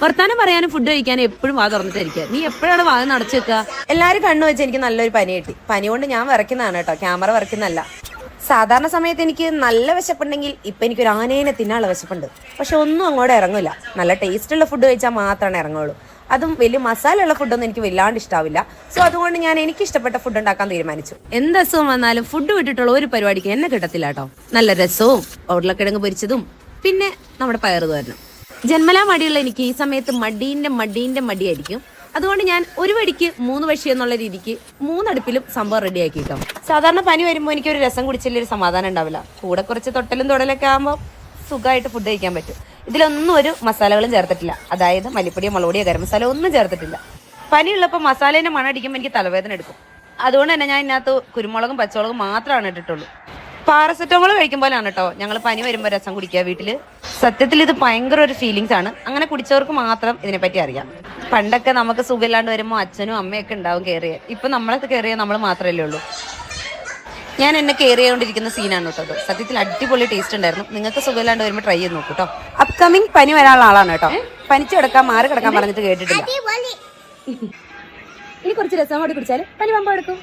വർത്താനം പറയാനും ഫുഡ് കഴിക്കാനും എപ്പോഴും വാ തുറന്നിട്ടിരിക്കുക. നീ എപ്പോഴാണ് വാ നടച്ചു വെക്കുക? എല്ലാവരും കണ്ണു വെച്ച് എനിക്ക് നല്ലൊരു പനി കിട്ടി. പനി കൊണ്ട് ഞാൻ വിറയ്ക്കുന്നതാണ് കേട്ടോ, ക്യാമറ വിറയ്ക്കുന്നല്ല. സാധാരണ സമയത്ത് എനിക്ക് നല്ല വിശപ്പുണ്ടെങ്കിൽ ഇപ്പം എനിക്കൊരു ആനേനെ തിന്നാനുള്ള വിശപ്പുണ്ട്. പക്ഷെ ഒന്നും അങ്ങോട്ട് ഇറങ്ങില്ല. നല്ല ടേസ്റ്റുള്ള ഫുഡ് കഴിച്ചാൽ മാത്രമാണ് ഇറങ്ങുള്ളൂ. അതും വലിയ മസാലയുള്ള ഫുഡൊന്നും എനിക്ക് വല്ലാണ്ട് ഇഷ്ടാവില്ല. സോ അതുകൊണ്ട് ഞാൻ എനിക്ക് ഇഷ്ടപ്പെട്ട ഫുഡ് ഉണ്ടാക്കാൻ തീരുമാനിച്ചു. എന്ത് അസുഖം വന്നാലും ഫുഡ് വിട്ടിട്ടുള്ള ഒരു പരിപാടിക്ക് എന്നെ കിട്ടത്തില്ല കേട്ടോ. നല്ല രസവും ഉരുളക്കിഴങ്ങ് പൊരിച്ചതും പിന്നെ നമ്മുടെ പയറ് തോരനും. ജന്മലാ മടിയുള്ള എനിക്ക് ഈ സമയത്ത് മടീന്റെ മടിയായിരിക്കും. അതുകൊണ്ട് ഞാൻ ഒരു വടിക്ക് 3 വഴി എന്നുള്ള രീതിക്ക് 3 അടുപ്പിലും സംഭവം റെഡിയാക്കി കേട്ടോ. സാധാരണ പനി വരുമ്പോൾ എനിക്കൊരു രസം കുടിച്ചില്ലൊരു സമാധാനം ഉണ്ടാവില്ല. കൂടെ കുറച്ച് തൊട്ടലും തൊടലൊക്കെ ആകുമ്പോൾ സുഖമായിട്ട് ഫുഡ് കഴിക്കാൻ പറ്റും. ഇതിലൊന്നും ഒരു മസാലകളും ചേർത്തിട്ടില്ല. അതായത് മല്ലിപ്പൊടിയോ മുളകുപൊടിയോ ഗരം മസാല ഒന്നും ചേർത്തിട്ടില്ല. പനിയുള്ളപ്പോൾ മസാലേൻ്റെ മണം അടിക്കുമ്പോൾ എനിക്ക് തലവേദന എടുക്കും. അതുകൊണ്ട് തന്നെ ഞാൻ ഇതിനകത്ത് കുരുമുളകും പച്ചമുളകും മാത്രമാണ് ഇട്ടിട്ടുള്ളൂ. പാരസെറ്റമോൾ കഴിക്കുമ്പോഴാണ് കേട്ടോ ഞങ്ങൾ പനി വരുമ്പോൾ രസം കുടിക്കുക വീട്ടിൽ. സത്യത്തിൽ ഇത് ഭയങ്കര ഒരു ഫീലിങ്സ് ആണ്. അങ്ങനെ കുടിച്ചവർക്ക് മാത്രം ഇതിനെപ്പറ്റി അറിയാം. പണ്ടൊക്കെ നമുക്ക് സുഖമില്ലാണ്ട് വരുമ്പോൾ അച്ഛനും അമ്മയൊക്കെ ഉണ്ടാവും കെയർ ചെയ്യാൻ. ഇപ്പം നമ്മളെ കെയർ ചെയ്യാൻ നമ്മൾ മാത്രമല്ലേ ഉള്ളൂ. ഞാൻ എന്നെ കെയർ ചെയ്തുകൊണ്ടിരിക്കുന്ന സീനാണ് കേട്ടോ. സത്യത്തിൽ അടിപൊളി ടേസ്റ്റ് ഉണ്ടായിരുന്നു. നിങ്ങൾക്ക് സുഖമില്ലാണ്ട് വരുമ്പോൾ ട്രൈ ചെയ്ത് നോക്കൂ കേട്ടോ. അപ്കമിങ് പനി വരാനുള്ള ആളാണ് കേട്ടോ. പനിച്ചു കിടക്കാൻ മാറി കിടക്കാൻ പറഞ്ഞിട്ട് കേട്ടിട്ടില്ല. ഇനി കുറച്ച് രസം കൂടി കുടിച്ചാൽ പനി പമ്പ എടുക്കും.